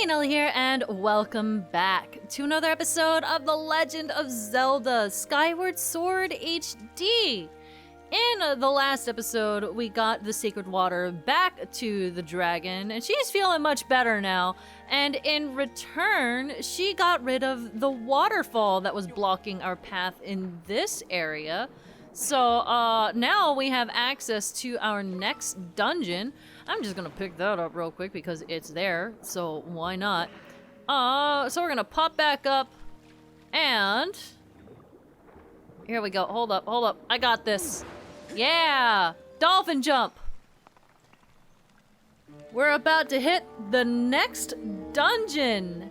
MasaeAnela here, and welcome back to another episode of The Legend of Zelda Skyward Sword HD. In the last episode, we got the sacred water back to the dragon, and she's feeling much better now. And in return, she got rid of the waterfall that was blocking our path in this area. So now we have access to our next dungeon. I'm just gonna pick that up real quick because it's there, so why not? So we're gonna pop back up, and here we go. Hold up, I got this. Yeah, dolphin jump. We're about to hit the next dungeon,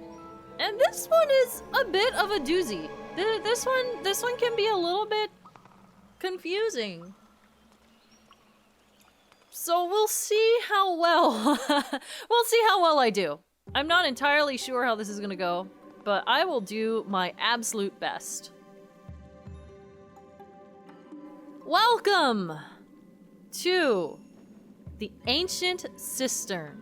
and this one is a bit of a doozy. This one can be a little bit confusing. So we'll see how well I do. I'm not entirely sure how this is gonna go, but I will do my absolute best. Welcome to the ancient Cistern.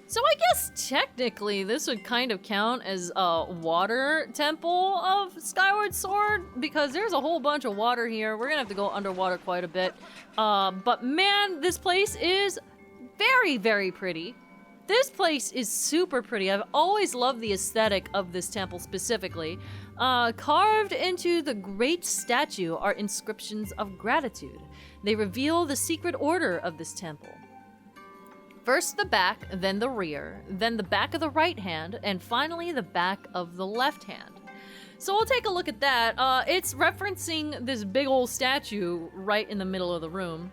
So I guess technically this would kind of count as a water temple of Skyward Sword, because there's a whole bunch of water here. We're gonna have to go underwater quite a bit. But man, this place is very, very pretty. This place is super pretty. I've always loved the aesthetic of this temple specifically. Carved into the great statue are inscriptions of gratitude. They reveal the secret order of this temple. First the back, then the rear, then the back of the right hand, and finally the back of the left hand. So we'll take a look at that. It's referencing this big old statue right in the middle of the room.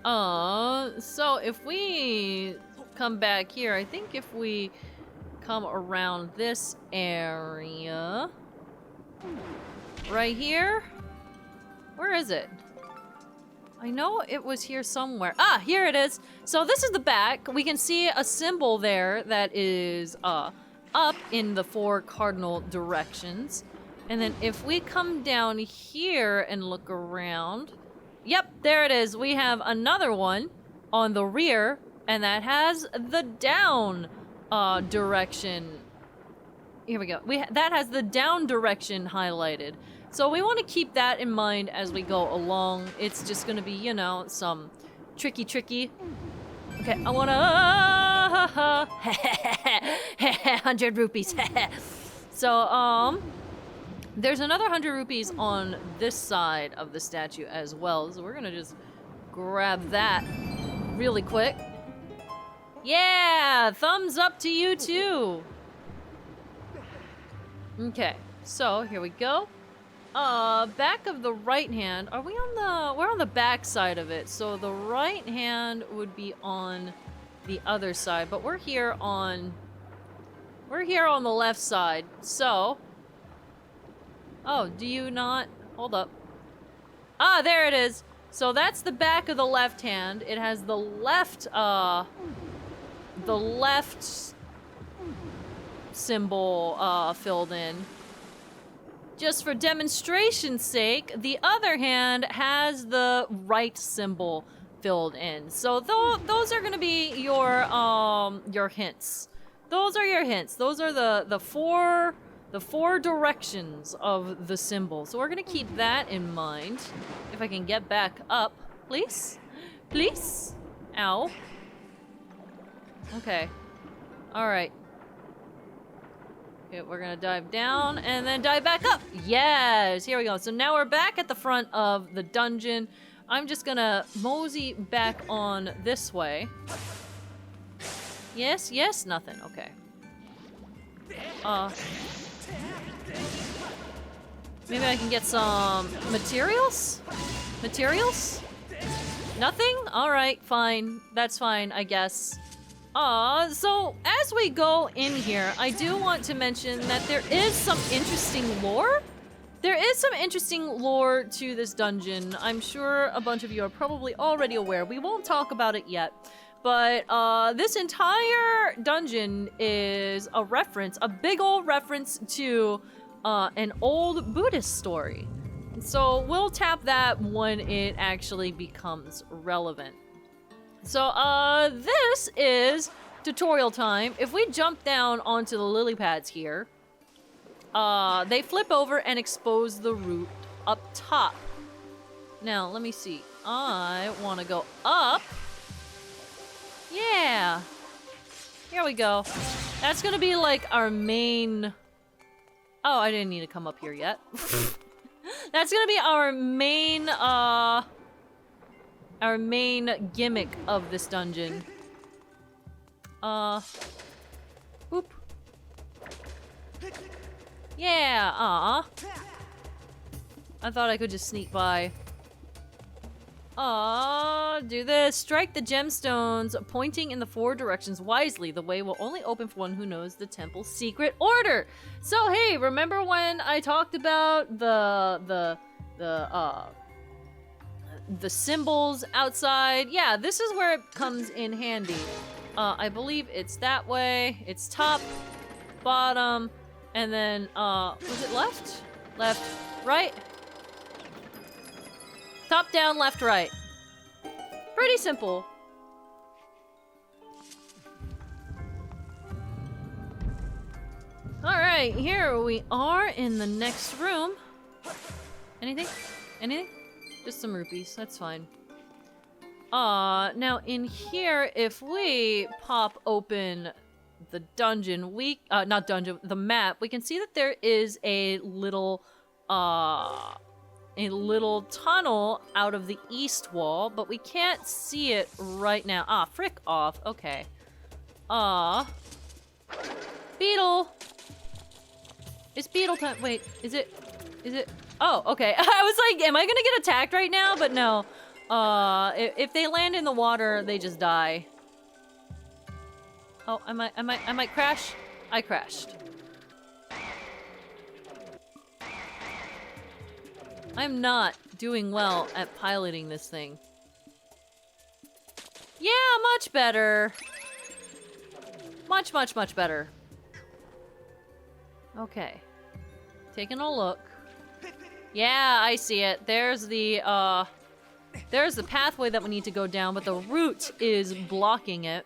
So if we come back here, I think if we come around this area, right here, where is it? I know it was here somewhere. Ah, here it is. So this is the back. We can see a symbol there that is up in the 4 cardinal directions. And then if we come down here and look around, yep, there it is. We have another one on the rear, and that has the down direction. Here we go. That has the down direction highlighted. So we want to keep that in mind as we go along. It's just going to be, you know, some tricky. Okay, I want to 100 rupees. So, there's another 100 rupees on this side of the statue as well. So we're going to just grab that really quick. Yeah, thumbs up to you too. Okay, so here we go. Back of the right hand, we're on the back side of it, so the right hand would be on the other side, but we're here on the left side, so, oh, do you not, hold up, ah, there it is, so that's the back of the left hand. It has the left symbol, filled in. Just for demonstration's sake, the other hand has the right symbol filled in. So those are gonna be your hints. Those are your hints. Those are the four directions of the symbol. So we're gonna keep that in mind. If I can get back up, please, please. Ow. Okay. All right. Okay, we're gonna dive down and then dive back up. Yes, here we go. So now we're back at the front of the dungeon. I'm just gonna mosey back on this way. Yes, nothing. Okay. Maybe I can get some materials? Materials? Nothing? All right, fine. That's fine, I guess. So as we go in here, I do want to mention that there is some interesting lore. There is some interesting lore to this dungeon. I'm sure a bunch of you are probably already aware. We won't talk about it yet, but this entire dungeon is a reference, a big old reference to an old Buddhist story. So we'll tap that when it actually becomes relevant. So, this is tutorial time. If we jump down onto the lily pads here, they flip over and expose the root up top. Now, let me see. I want to go up. Yeah. Here we go. That's gonna be like our main... Oh, I didn't need to come up here yet. That's gonna be our main gimmick of this dungeon. Boop. Yeah, I thought I could just sneak by. Do this. Strike the gemstones pointing in the 4 directions wisely. The way will only open for one who knows the temple's secret order. So, hey, remember when I talked about the symbols outside? Yeah, this is where it comes in handy. I believe it's that way. It's top, bottom, and then, was it left? Left, right? Top, down, left, right. Pretty simple. Alright, here we are in the next room. Anything? Anything? Just some rupees, that's fine. Now in here, if we pop open the dungeon, not dungeon, the map, we can see that there is a little tunnel out of the east wall, but we can't see it right now. Frick off. Okay. Beetle! It's beetle time. Wait, is it? Oh, okay. I was like, am I gonna get attacked right now? But no. If they land in the water, they just die. Oh, I might crash. I crashed. I'm not doing well at piloting this thing. Yeah, much better. Much better. Okay. Taking a look. Yeah, I see it. There's the pathway that we need to go down, but the root is blocking it.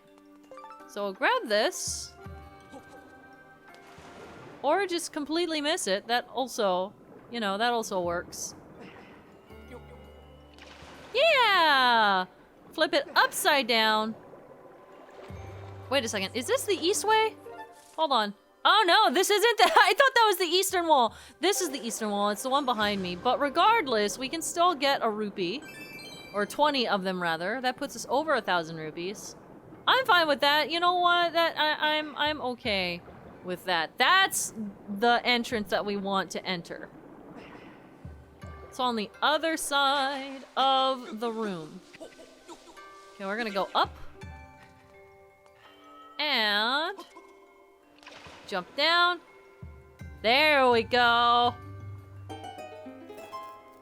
So I'll grab this. Or just completely miss it. That also, that also works. Yeah! Flip it upside down. Wait a second. Is this the east way? Hold on. Oh no, this isn't the- I thought that was the eastern wall. This is the eastern wall. It's the one behind me. But regardless, we can still get a rupee. Or 20 of them, rather. That puts us over 1,000 rupees. I'm fine with that. You know what? I'm okay with that. That's the entrance that we want to enter. It's on the other side of the room. Okay, we're gonna go up. And... jump down. There we go.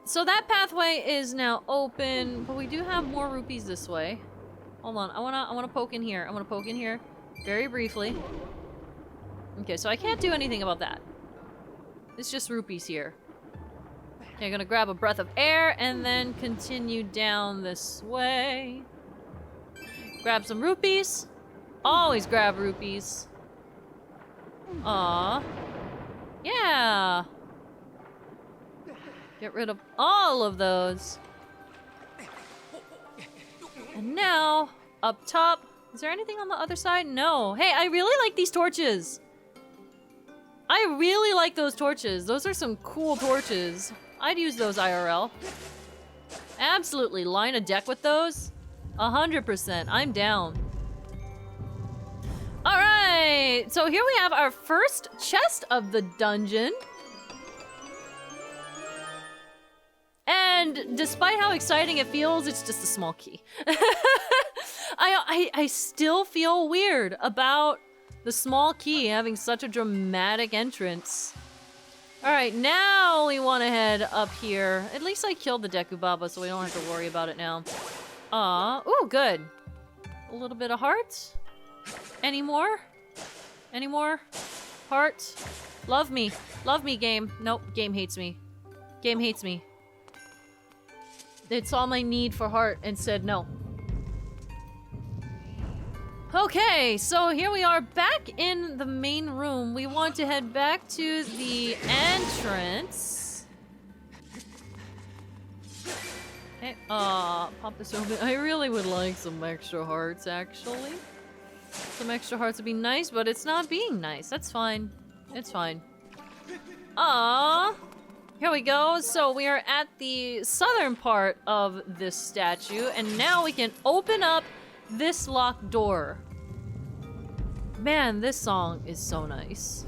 So that pathway is now open, but we do have more rupees this way. Hold on, I wanna poke in here. I wanna poke in here very briefly. Okay, so I can't do anything about that. It's just rupees here. Okay, I'm gonna grab a breath of air and then continue down this way. Grab some rupees. Always grab rupees. Aw. Yeah. Get rid of all of those. And now, up top. Is there anything on the other side? No. Hey, I really like these torches. I really like those torches. Those are some cool torches. I'd use those IRL. Absolutely. Line a deck with those? 100%. I'm down. Alright, so here we have our first chest of the dungeon. And despite how exciting it feels, it's just a small key. I still feel weird about the small key having such a dramatic entrance. Alright, now we want to head up here. At least I killed the Deku Baba, so we don't have to worry about it now. Ooh, good. A little bit of hearts. Any more? Any more? Heart? Love me. Love me, game. Nope, game hates me. Game hates me. It saw my need for heart and said no. Okay, so here we are back in the main room. We want to head back to the entrance. Okay, pop this open. I really would like some extra hearts, actually. Some extra hearts would be nice, but it's not being nice. That's fine. It's fine. Here we go. So we are at the southern part of this statue, and now we can open up this locked door. Man, this song is so nice.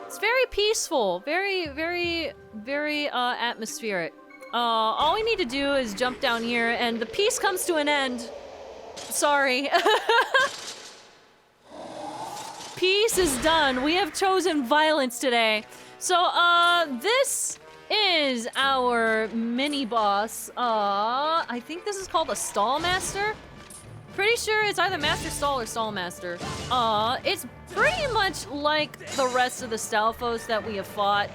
It's very peaceful, very atmospheric. All we need to do is jump down here and the piece comes to an end. Sorry. Peace is done. We have chosen violence today. So, this is our mini boss. I think this is called a stall master. Pretty sure it's either master stall or stall master. It's pretty much like the rest of the Stalfos that we have fought,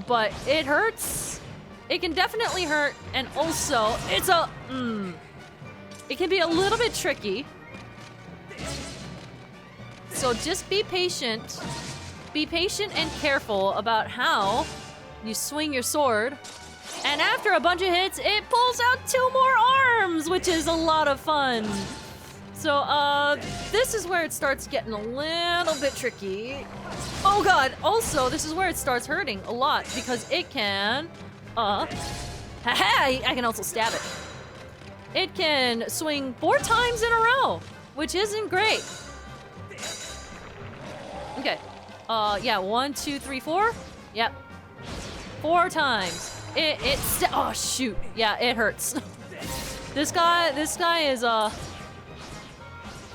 but it hurts. It can definitely hurt, and also it's it can be a little bit tricky. So just be patient. Be patient and careful about how you swing your sword. And after a bunch of hits, it pulls out 2 more arms, which is a lot of fun. So, this is where it starts getting a little bit tricky. Oh god, also, this is where it starts hurting a lot, because it can, haha, I can also stab it. It can swing 4 times in a row, which isn't great. Okay, yeah, 1, 2, 3, 4. Yep, 4 times. Oh shoot, yeah, it hurts. This guy is,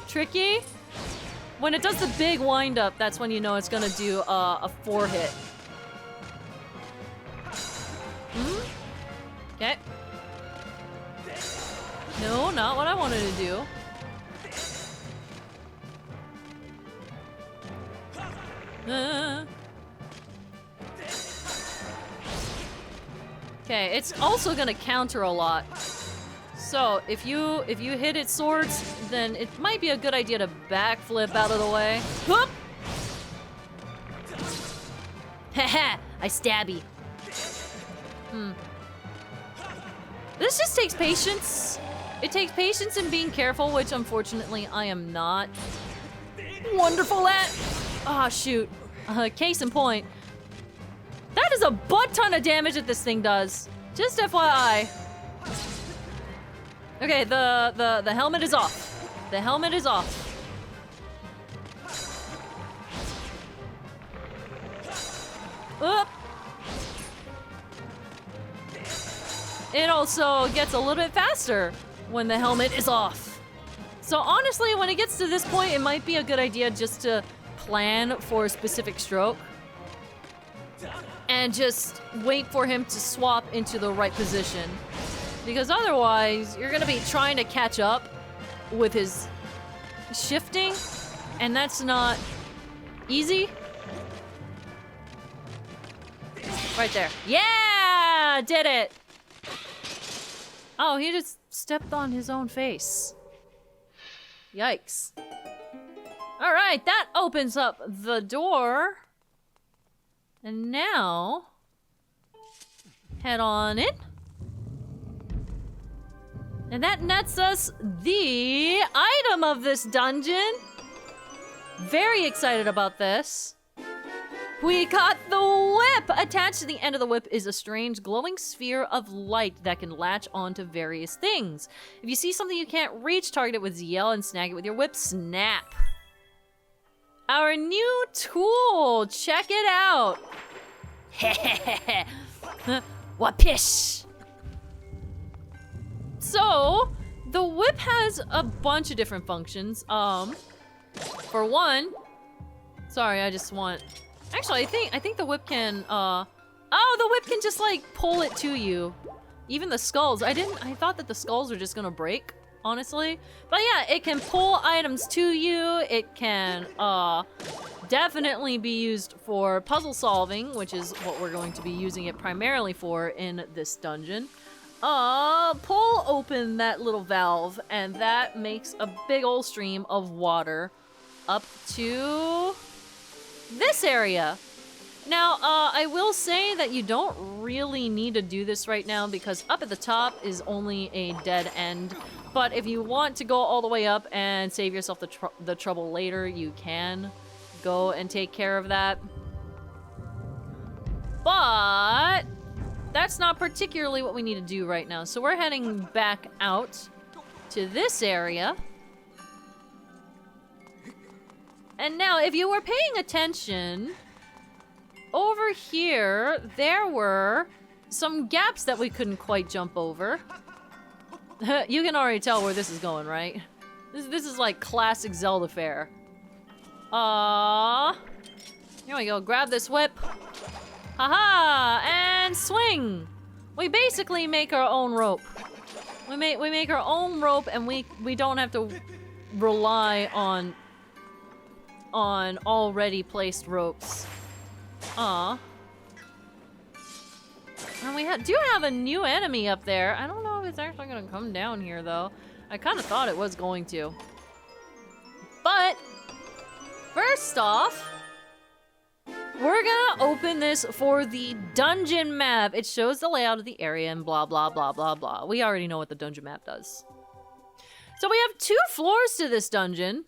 tricky. When it does the big wind up, that's when you know it's gonna do a 4 hit. Okay. No, not what I wanted to do. Okay, it's also gonna counter a lot. So, if you hit its swords, then it might be a good idea to backflip out of the way. Whoop! Haha, I stabby. This just takes patience. It takes patience and being careful, which unfortunately I am not wonderful at. Ah, shoot. Case in point. That is a butt ton of damage that this thing does. Just FYI. Okay, the helmet is off. The helmet is off. Oop. It also gets a little bit faster when the helmet is off. So honestly, when it gets to this point, it might be a good idea just to plan for a specific stroke. And just wait for him to swap into the right position. Because otherwise, you're gonna be trying to catch up with his shifting, and that's not easy. Right there. Yeah! Did it! Oh, he just stepped on his own face. Yikes. Alright, that opens up the door. And now, head on in. And that nets us the item of this dungeon. Very excited about this. We got the whip! Attached to the end of the whip is a strange glowing sphere of light that can latch onto various things. If you see something you can't reach, target it with ZL and snag it with your whip snap. Our new tool! Check it out! Hehehe. Wapish! So, the whip has a bunch of different functions. For one, sorry, I just want. Actually, I think the whip can. Oh, the whip can just like pull it to you. Even the skulls. I thought that the skulls were just gonna break, honestly. But yeah, it can pull items to you. It can definitely be used for puzzle solving, which is what we're going to be using it primarily for in this dungeon. Pull open that little valve, and that makes a big old stream of water up to this area. Now, I will say that you don't really need to do this right now because up at the top is only a dead end. But if you want to go all the way up and save yourself the trouble later, you can go and take care of that. But that's not particularly what we need to do right now. So we're heading back out to this area. And now, if you were paying attention, over here, there were some gaps that we couldn't quite jump over. You can already tell where this is going, right? This is like classic Zelda fare. Here we go, grab this whip. Haha, and swing! We basically make our own rope. We make our own rope, and we don't have to rely on already placed ropes. And we do have a new enemy up there. I don't know if it's actually gonna come down here though. I kind of thought it was going to. But first off, we're gonna open this for the dungeon map. It shows the layout of the area and blah, blah, blah, blah, blah. We already know what the dungeon map does. So we have 2 floors to this dungeon.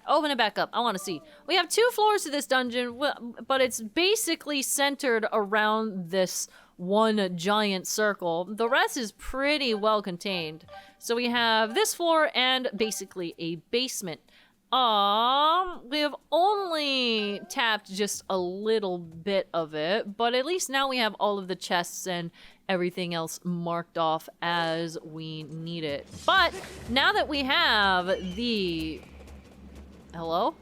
Open it back up. I want to see. We have 2 floors to this dungeon, but it's basically centered around this one giant circle. The rest is pretty well contained. So we have this floor and basically a basement. We have only tapped just a little bit of it, but at least now we have all of the chests and everything else marked off as we need it. But now that we have the... Hello?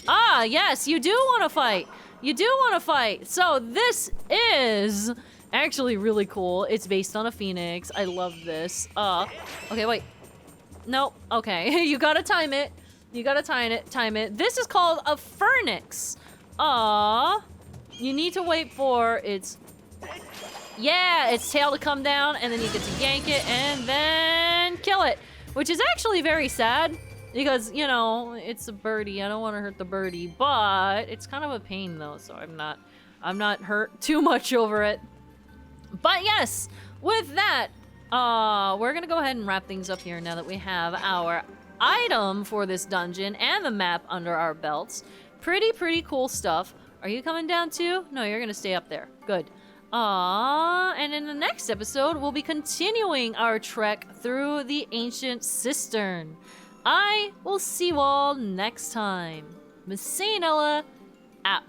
Ah, yes, you do want to fight. You do want to fight. So this is actually really cool. It's based on a phoenix. I love this. Okay, wait. No, okay. You gotta time it. You gotta time it. This is called a phoenix. You need to wait for its... Yeah, its tail to come down, and then you get to yank it, and then kill it. Which is actually very sad, because, you know, it's a birdie. I don't want to hurt the birdie, but it's kind of a pain, though, so I'm not hurt too much over it. But yes, with that, we're gonna go ahead and wrap things up here now that we have our item for this dungeon and the map under our belts. Pretty cool stuff. Are you coming down too? No, you're gonna stay up there. Good. And in the next episode, we'll be continuing our trek through the ancient Cistern. I will see you all next time. MasaeAnela, out.